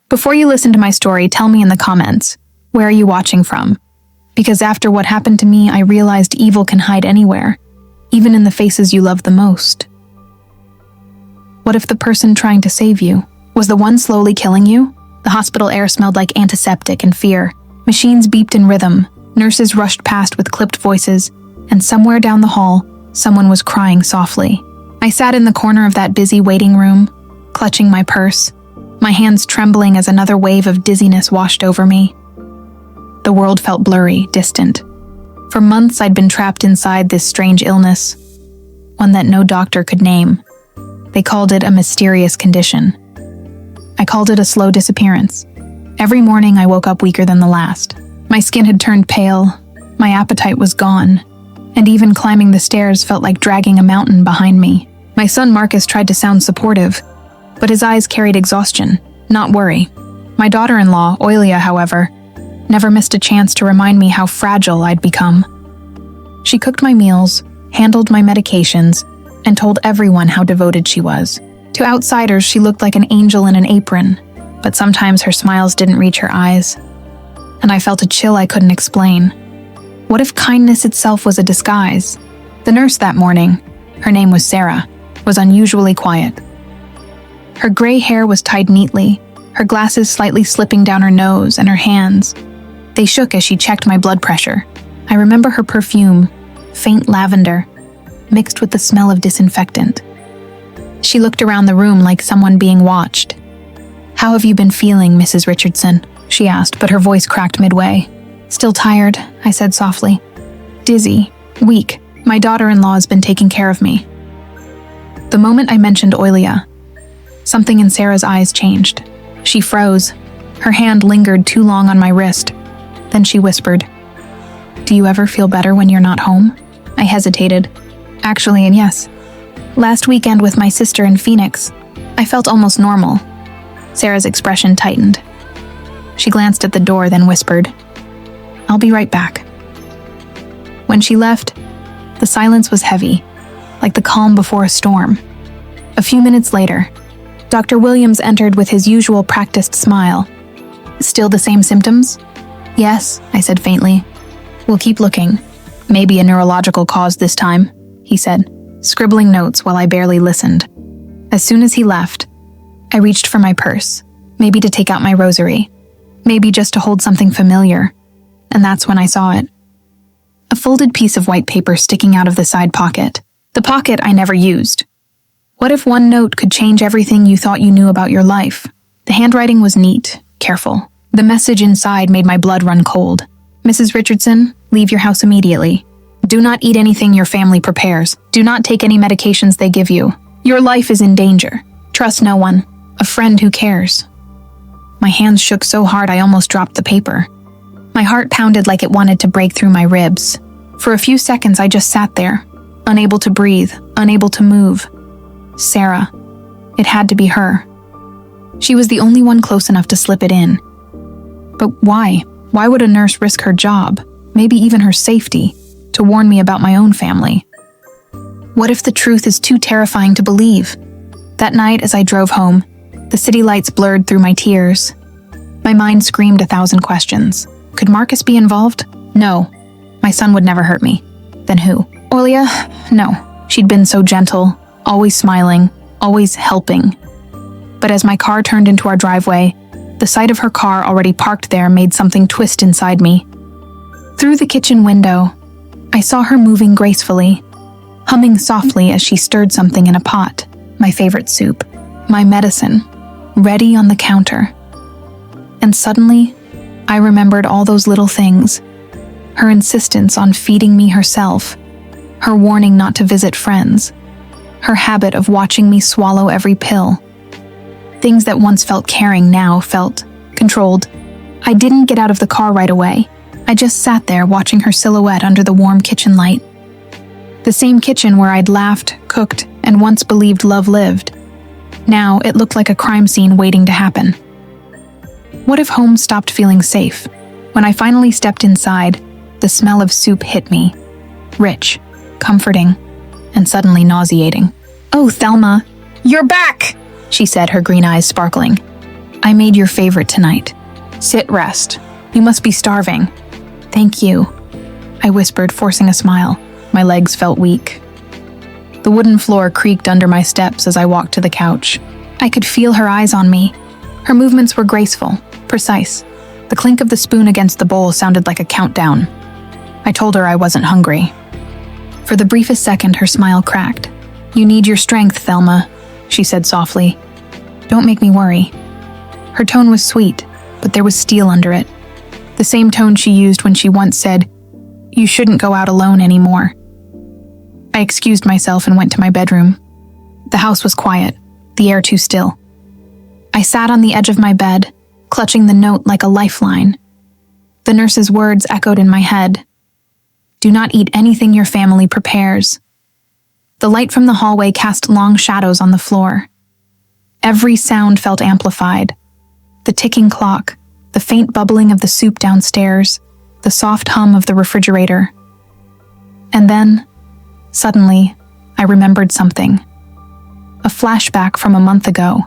Before you listen to my story, tell me in the comments, where are you watching from? Because after what happened to me, I realized evil can hide anywhere, even in the faces you love the most. What if the person trying to save you was the one slowly killing you? The hospital air smelled like antiseptic and fear. Machines beeped in rhythm, nurses rushed past with clipped voices, and somewhere down the hall, someone was crying softly. I sat in the corner of that busy waiting room, clutching my purse, my hands trembling as another wave of dizziness washed over me. The world felt blurry, distant. For months I'd been trapped inside this strange illness, one that no doctor could name. They called it a mysterious condition. I called it a slow disappearance. Every morning I woke up weaker than the last. My skin had turned pale, my appetite was gone, and even climbing the stairs felt like dragging a mountain behind me. My son Marcus tried to sound supportive, but his eyes carried exhaustion, not worry. My daughter-in-law, Oilia, however, never missed a chance to remind me how fragile I'd become. She cooked my meals, handled my medications, and told everyone how devoted she was. To outsiders, she looked like an angel in an apron, but sometimes her smiles didn't reach her eyes, and I felt a chill I couldn't explain. What if kindness itself was a disguise? The nurse that morning, her name was Sarah, was unusually quiet. Her gray hair was tied neatly, her glasses slightly slipping down her nose and her hands. They shook as she checked my blood pressure. I remember her perfume, faint lavender, mixed with the smell of disinfectant. She looked around the room like someone being watched. "How have you been feeling, Mrs. Richardson?" she asked, but her voice cracked midway. "Still tired," I said softly. "Dizzy, weak. My daughter-in-law has been taking care of me." The moment I mentioned Oilia, something in Sarah's eyes changed. She froze. Her hand lingered too long on my wrist. Then she whispered, "Do you ever feel better when you're not home?" I hesitated. Actually, and yes. Last weekend with my sister in Phoenix, I felt almost normal. Sarah's expression tightened. She glanced at the door, then whispered, "I'll be right back." When she left, the silence was heavy, like the calm before a storm. A few minutes later, Dr. Williams entered with his usual practiced smile. "Still the same symptoms?" "Yes," I said faintly. "We'll keep looking. Maybe a neurological cause this time," he said, scribbling notes while I barely listened. As soon as he left, I reached for my purse, maybe to take out my rosary, maybe just to hold something familiar, and that's when I saw it. A folded piece of white paper sticking out of the side pocket, the pocket I never used. What if one note could change everything you thought you knew about your life? The handwriting was neat, careful. The message inside made my blood run cold. "Mrs. Richardson, leave your house immediately. Do not eat anything your family prepares. Do not take any medications they give you. Your life is in danger. Trust no one. A friend who cares." My hands shook so hard I almost dropped the paper. My heart pounded like it wanted to break through my ribs. For a few seconds I just sat there, unable to breathe, unable to move. Sarah. It had to be her. She was the only one close enough to slip it in. But why? Why would a nurse risk her job, maybe even her safety, to warn me about my own family? What if the truth is too terrifying to believe? That night as I drove home, the city lights blurred through my tears. My mind screamed 1,000 questions. Could Marcus be involved? No. My son would never hurt me. Then who? Oilia? No. She'd been so gentle, always smiling, always helping. But as my car turned into our driveway, the sight of her car already parked there made something twist inside me. Through the kitchen window, I saw her moving gracefully, humming softly as she stirred something in a pot, my favorite soup, my medicine, ready on the counter. And suddenly, I remembered all those little things. Her insistence on feeding me herself, her warning not to visit friends, her habit of watching me swallow every pill. Things that once felt caring now felt controlled. I didn't get out of the car right away. I just sat there watching her silhouette under the warm kitchen light. The same kitchen where I'd laughed, cooked, and once believed love lived. Now it looked like a crime scene waiting to happen. What if home stopped feeling safe? When I finally stepped inside, the smell of soup hit me. Rich, comforting, and suddenly nauseating. "Oh, Thelma, you're back!" she said, her green eyes sparkling. I made your favorite tonight. Sit, rest. You must be starving. Thank you, I whispered, forcing a smile. My legs felt weak. The wooden floor creaked under my steps as I walked to the couch. I could feel her eyes on me. Her movements were graceful, precise. The clink of the spoon against the bowl sounded like a countdown. I told her I wasn't hungry. For the briefest second, her smile cracked. You need your strength, Thelma, she said softly. Don't make me worry. Her tone was sweet, but there was steel under it. The same tone she used when she once said, "You shouldn't go out alone anymore." I excused myself and went to my bedroom. The house was quiet, the air too still. I sat on the edge of my bed, clutching the note like a lifeline. The nurse's words echoed in my head. Do not eat anything your family prepares. The light from the hallway cast long shadows on the floor. Every sound felt amplified. The ticking clock, the faint bubbling of the soup downstairs, the soft hum of the refrigerator. And then, suddenly, I remembered something. A flashback from a month ago.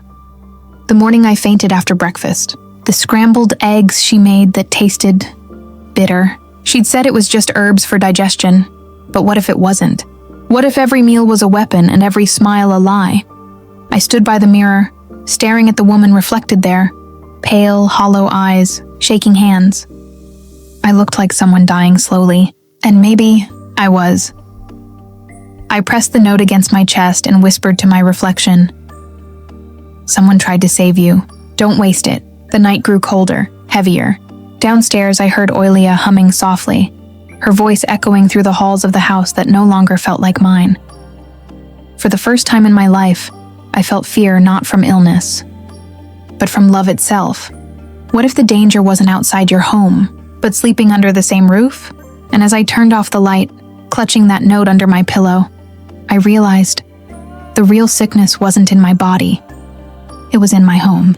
The morning I fainted after breakfast. The scrambled eggs she made that tasted bitter. She'd said it was just herbs for digestion, but what if it wasn't? What if every meal was a weapon and every smile a lie? I stood by the mirror, staring at the woman reflected there, pale, hollow eyes, shaking hands. I looked like someone dying slowly, and maybe I was. I pressed the note against my chest and whispered to my reflection. Someone tried to save you. Don't waste it. The night grew colder, heavier. Downstairs, I heard Oilia humming softly, her voice echoing through the halls of the house that no longer felt like mine. For the first time in my life, I felt fear not from illness, but from love itself. What if the danger wasn't outside your home, but sleeping under the same roof? And as I turned off the light, clutching that note under my pillow, I realized the real sickness wasn't in my body. It was in my home.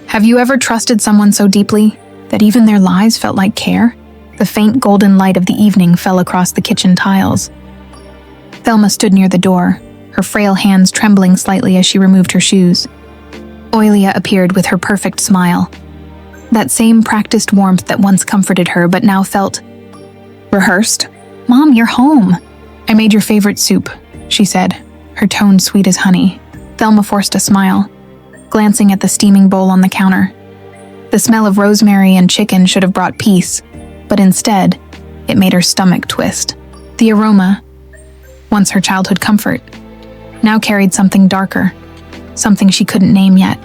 Have you ever trusted someone so deeply that even their lies felt like care? The faint golden light of the evening fell across the kitchen tiles. Thelma stood near the door, her frail hands trembling slightly as she removed her shoes. Oilia appeared with her perfect smile. That same practiced warmth that once comforted her but now felt rehearsed. Mom, you're home. I made your favorite soup, she said, her tone sweet as honey. Thelma forced a smile, glancing at the steaming bowl on the counter. The smell of rosemary and chicken should have brought peace, but instead, it made her stomach twist. The aroma, once her childhood comfort, now carried something darker, something she couldn't name yet.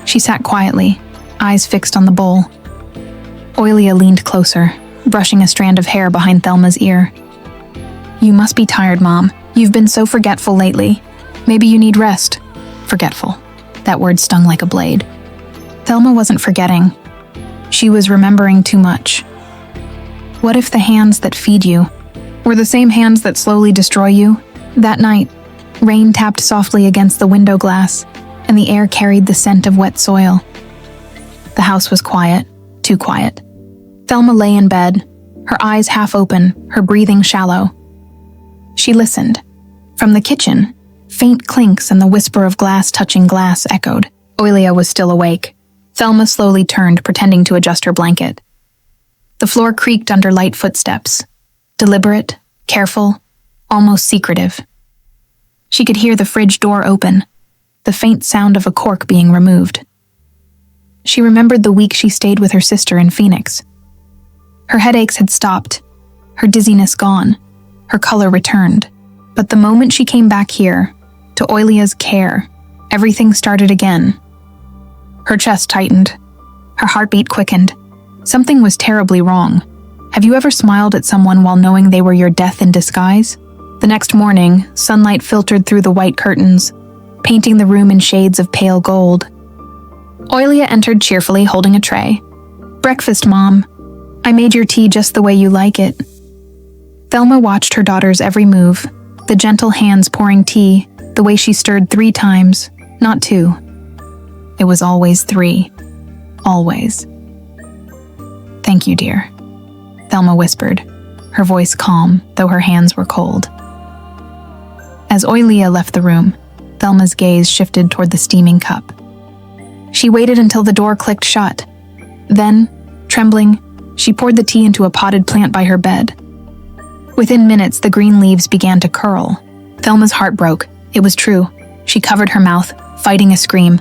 She sat quietly, eyes fixed on the bowl. Oilia leaned closer, brushing a strand of hair behind Thelma's ear. You must be tired, Mom. You've been so forgetful lately. Maybe you need rest. Forgetful. That word stung like a blade. Thelma wasn't forgetting. She was remembering too much. What if the hands that feed you were the same hands that slowly destroy you? That night, rain tapped softly against the window glass, and the air carried the scent of wet soil. The house was quiet, too quiet. Thelma lay in bed, her eyes half open, her breathing shallow. She listened. From the kitchen, faint clinks and the whisper of glass touching glass echoed. Oilia was still awake. Thelma slowly turned, pretending to adjust her blanket. The floor creaked under light footsteps. Deliberate, careful, almost secretive. She could hear the fridge door open, the faint sound of a cork being removed. She remembered the week she stayed with her sister in Phoenix. Her headaches had stopped, her dizziness gone, her color returned. But the moment she came back here, to Oilia's care, everything started again. Her chest tightened. Her heartbeat quickened. Something was terribly wrong. Have you ever smiled at someone while knowing they were your death in disguise? The next morning, sunlight filtered through the white curtains, painting the room in shades of pale gold. Oilia entered cheerfully, holding a tray. Breakfast, Mom. I made your tea just the way you like it. Thelma watched her daughter's every move, the gentle hands pouring tea, the way she stirred 3 times, not 2. It was always 3. Always. Thank you, dear, Thelma whispered, her voice calm, though her hands were cold. As Oilia left the room, Thelma's gaze shifted toward the steaming cup. She waited until the door clicked shut. Then, trembling, she poured the tea into a potted plant by her bed. Within minutes, the green leaves began to curl. Thelma's heart broke. It was true. She covered her mouth, fighting a scream.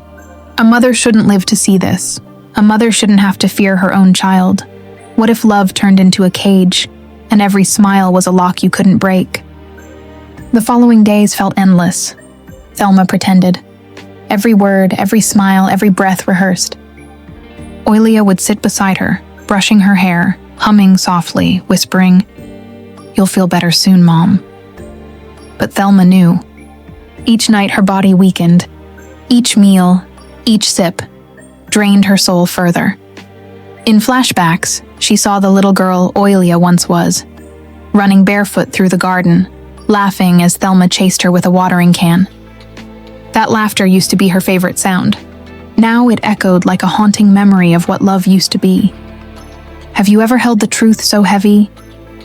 A mother shouldn't live to see this. A mother shouldn't have to fear her own child. What if love turned into a cage, and every smile was a lock you couldn't break? The following days felt endless. Thelma pretended. Every word, every smile, every breath rehearsed. Oilia would sit beside her, brushing her hair, humming softly, whispering, "You'll feel better soon, Mom." But Thelma knew. Each night her body weakened. Each meal, each sip, drained her soul further. In flashbacks, she saw the little girl Oilia once was, running barefoot through the garden, laughing as Thelma chased her with a watering can. That laughter used to be her favorite sound. Now it echoed like a haunting memory of what love used to be. Have you ever held the truth so heavy,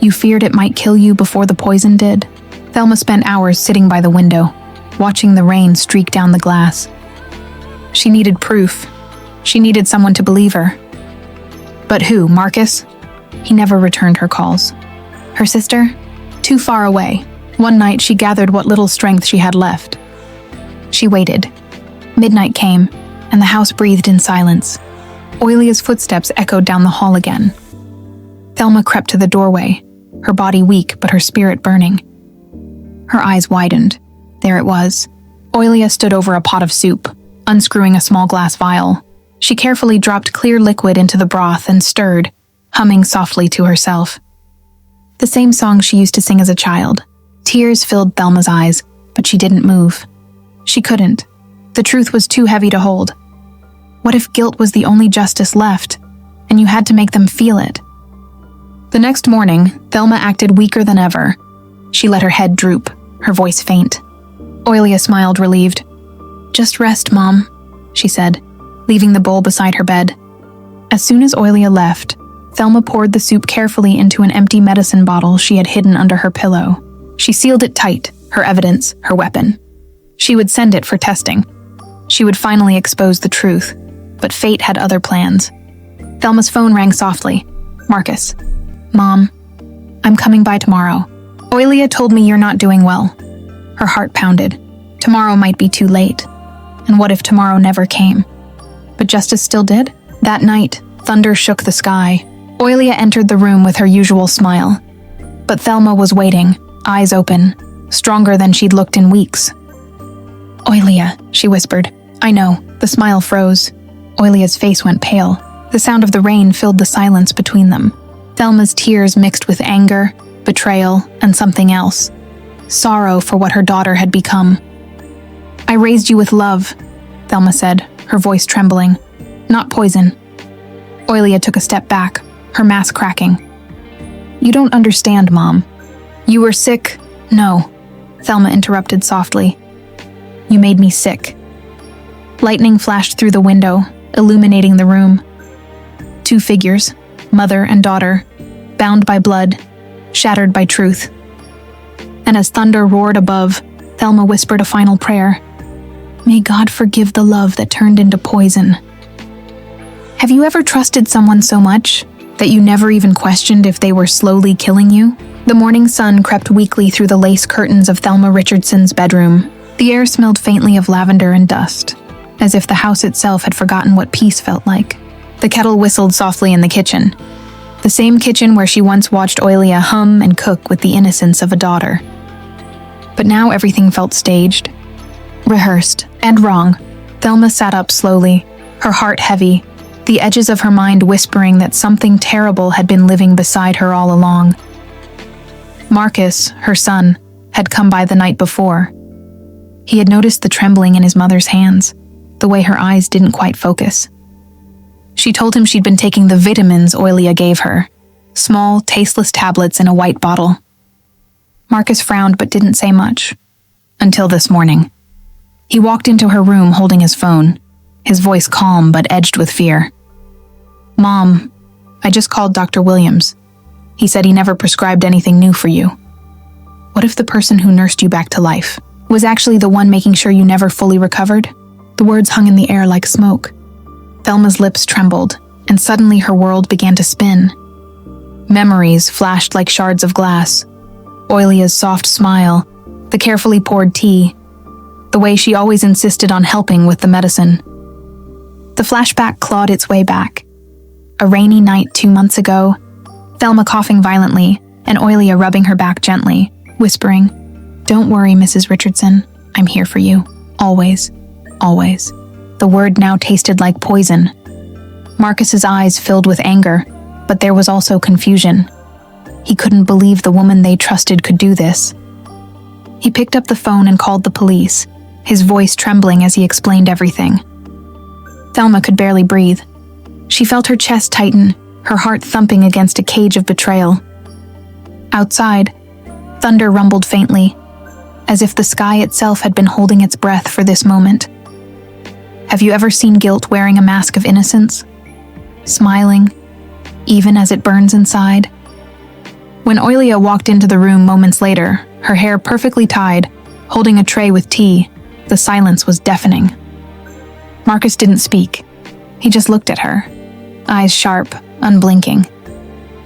you feared it might kill you before the poison did? Thelma spent hours sitting by the window, watching the rain streak down the glass. She needed proof. She needed someone to believe her. But who, Marcus? He never returned her calls. Her sister? Too far away. One night she gathered what little strength she had left. She waited. Midnight came, and the house breathed in silence. Oilia's footsteps echoed down the hall again. Thelma crept to the doorway, her body weak but her spirit burning. Her eyes widened. There it was. Oilia stood over a pot of soup, unscrewing a small glass vial. She carefully dropped clear liquid into the broth and stirred, humming softly to herself. The same song she used to sing as a child. Tears filled Thelma's eyes, but she didn't move. She couldn't. The truth was too heavy to hold. What if guilt was the only justice left, and you had to make them feel it? The next morning, Thelma acted weaker than ever. She let her head droop, her voice faint. Oilia smiled, relieved. "Just rest, Mom," she said, leaving the bowl beside her bed. As soon as Oilia left, Thelma poured the soup carefully into an empty medicine bottle she had hidden under her pillow. She sealed it tight, her evidence, her weapon. She would send it for testing. She would finally expose the truth, but fate had other plans. Thelma's phone rang softly. Marcus. "Mom, I'm coming by tomorrow. Oilia told me you're not doing well." Her heart pounded. Tomorrow might be too late. And what if tomorrow never came? But justice still did? That night, thunder shook the sky. Oilia entered the room with her usual smile. But Thelma was waiting, eyes open, stronger than she'd looked in weeks. "Oilia," she whispered. "I know." The smile froze. Oilia's face went pale. The sound of the rain filled the silence between them. Thelma's tears mixed with anger, betrayal, and something else. Sorrow for what her daughter had become. "I raised you with love," Thelma said, her voice trembling. "Not poison." Oilia took a step back, her mask cracking. "You don't understand, Mom. You were sick." "No," Thelma interrupted softly. "You made me sick." Lightning flashed through the window, illuminating the room. Two figures, mother and daughter, bound by blood, shattered by truth. And as thunder roared above, Thelma whispered a final prayer. "May God forgive the love that turned into poison." Have you ever trusted someone so much that you never even questioned if they were slowly killing you? The morning sun crept weakly through the lace curtains of Thelma Richardson's bedroom. The air smelled faintly of lavender and dust, as if the house itself had forgotten what peace felt like. The kettle whistled softly in the kitchen. The same kitchen where she once watched Oilia hum and cook with the innocence of a daughter. But now everything felt staged, rehearsed, and wrong. Thelma sat up slowly, her heart heavy, the edges of her mind whispering that something terrible had been living beside her all along. Marcus, her son, had come by the night before. He had noticed the trembling in his mother's hands, the way her eyes didn't quite focus. She told him she'd been taking the vitamins Oilia gave her, small, tasteless tablets in a white bottle. Marcus frowned but didn't say much. Until this morning. He walked into her room holding his phone, his voice calm but edged with fear. "Mom, I just called Dr. Williams. He said he never prescribed anything new for you. What if the person who nursed you back to life was actually the one making sure you never fully recovered?" The words hung in the air like smoke. Thelma's lips trembled, and suddenly her world began to spin. Memories flashed like shards of glass. Oilia's soft smile, the carefully poured tea, the way she always insisted on helping with the medicine. The flashback clawed its way back. A rainy night 2 months ago, Thelma coughing violently, and Oilia rubbing her back gently, whispering, "Don't worry, Mrs. Richardson. I'm here for you. Always. Always." The word now tasted like poison. Marcus's eyes filled with anger, but there was also confusion. He couldn't believe the woman they trusted could do this. He picked up the phone and called the police, his voice trembling as he explained everything. Thelma could barely breathe. She felt her chest tighten, her heart thumping against a cage of betrayal. Outside, thunder rumbled faintly, as if the sky itself had been holding its breath for this moment. Have you ever seen guilt wearing a mask of innocence? Smiling, even as it burns inside? When Oilia walked into the room moments later, her hair perfectly tied, holding a tray with tea, the silence was deafening. Marcus didn't speak. He just looked at her, eyes sharp, unblinking.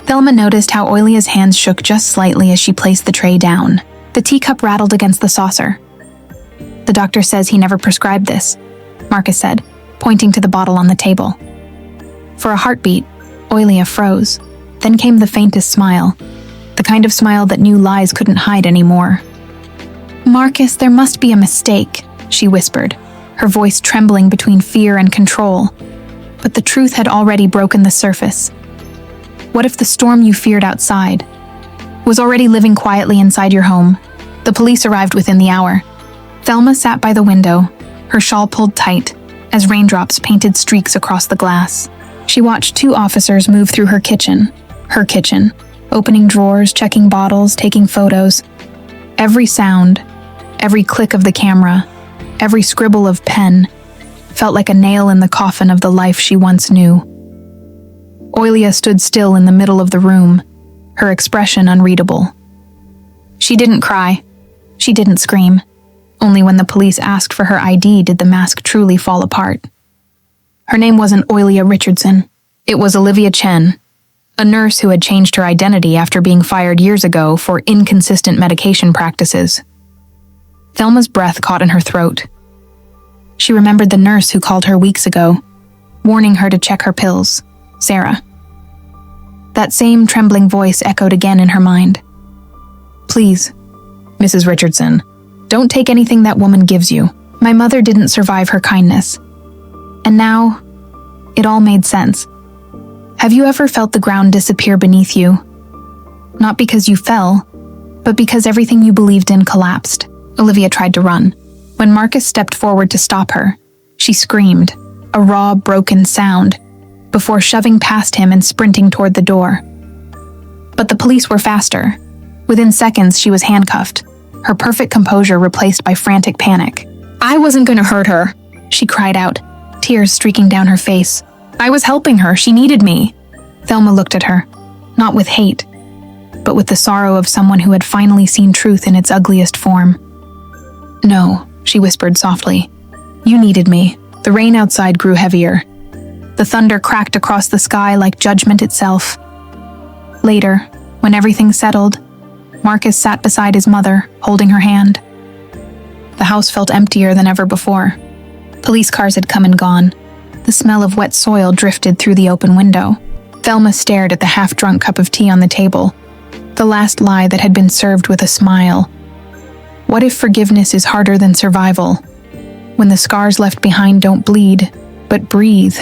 Thelma noticed how Oilia's hands shook just slightly as she placed the tray down. The teacup rattled against the saucer. "The doctor says he never prescribed this," Marcus said, pointing to the bottle on the table. For a heartbeat, Oilia froze. Then came the faintest smile, the kind of smile that knew lies couldn't hide anymore. "Marcus, there must be a mistake," she whispered, her voice trembling between fear and control. But the truth had already broken the surface. What if the storm you feared outside was already living quietly inside your home? The police arrived within the hour. Thelma sat by the window, her shawl pulled tight, as raindrops painted streaks across the glass. She watched 2 officers move through her kitchen, opening drawers, checking bottles, taking photos. Every sound, every click of the camera, every scribble of pen felt like a nail in the coffin of the life she once knew. Oilia stood still in the middle of the room, her expression unreadable. She didn't cry. She didn't scream. Only when the police asked for her ID did the mask truly fall apart. Her name wasn't Oilia Richardson. It was Olivia Chen, a nurse who had changed her identity after being fired years ago for inconsistent medication practices. Thelma's breath caught in her throat. She remembered the nurse who called her weeks ago, warning her to check her pills, Sarah. That same trembling voice echoed again in her mind. "Please, Mrs. Richardson, don't take anything that woman gives you. My mother didn't survive her kindness." And now, it all made sense. Have you ever felt the ground disappear beneath you? Not because you fell, but because everything you believed in collapsed. Olivia tried to run. When Marcus stepped forward to stop her, she screamed, a raw, broken sound, before shoving past him and sprinting toward the door. But the police were faster. Within seconds, she was handcuffed, her perfect composure replaced by frantic panic. "I wasn't going to hurt her," she cried out, tears streaking down her face. "I was helping her. She needed me." Thelma looked at her, not with hate, but with the sorrow of someone who had finally seen truth in its ugliest form. "No," she whispered softly. "You needed me." The rain outside grew heavier. The thunder cracked across the sky like judgment itself. Later, when everything settled, Marcus sat beside his mother, holding her hand. The house felt emptier than ever before. Police cars had come and gone. The smell of wet soil drifted through the open window. Thelma stared at the half-drunk cup of tea on the table, the last lie that had been served with a smile. What if forgiveness is harder than survival? When the scars left behind don't bleed, but breathe.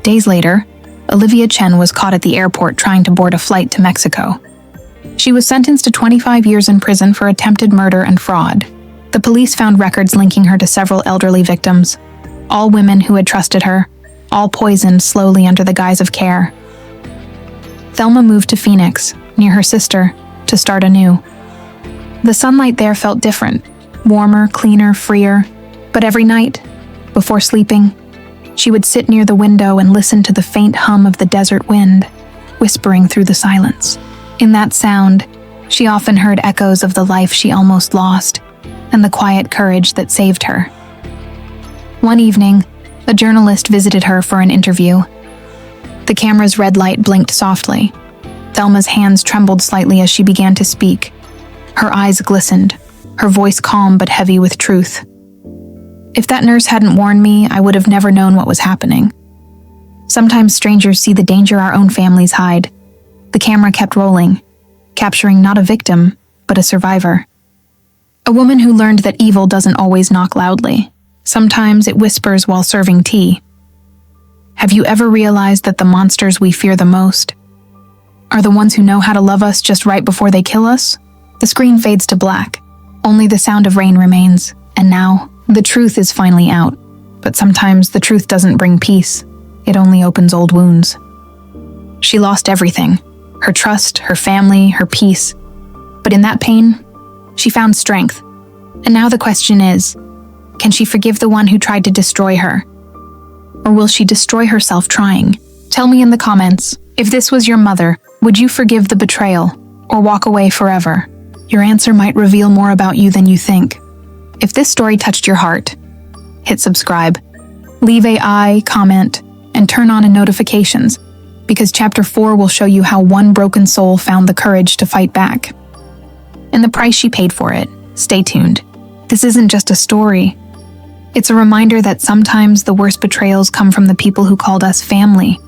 Days later, Olivia Chen was caught at the airport trying to board a flight to Mexico. She was sentenced to 25 years in prison for attempted murder and fraud. The police found records linking her to several elderly victims, all women who had trusted her, all poisoned slowly under the guise of care. Thelma moved to Phoenix, near her sister, to start anew. The sunlight there felt different, warmer, cleaner, freer, but every night, before sleeping, she would sit near the window and listen to the faint hum of the desert wind, whispering through the silence. In that sound, she often heard echoes of the life she almost lost, and the quiet courage that saved her. One evening, A journalist visited her for an interview. The camera's red light blinked softly. Thelma's hands trembled slightly as she began to speak. Her eyes glistened, her voice calm but heavy with truth. If that nurse hadn't warned me, I would have never known what was happening. Sometimes strangers see the danger our own families hide. The camera kept rolling, capturing not a victim, but a survivor. A woman who learned that evil doesn't always knock loudly. Sometimes it whispers while serving tea. Have you ever realized that the monsters we fear the most are the ones who know how to love us just right before they kill us? The screen fades to black. Only the sound of rain remains, and now, the truth is finally out. But sometimes the truth doesn't bring peace. It only opens old wounds. She lost everything. Her trust, her family, her peace. But in that pain, she found strength. And now the question is, can she forgive the one who tried to destroy her? Or will she destroy herself trying? Tell me in the comments, if this was your mother, would you forgive the betrayal or walk away forever? Your answer might reveal more about you than you think. If this story touched your heart, hit subscribe, leave a comment, and turn on notifications, because Chapter 4 will show you how one broken soul found the courage to fight back. And the price she paid for it. Stay tuned. This isn't just a story. It's a reminder that sometimes the worst betrayals come from the people who called us family,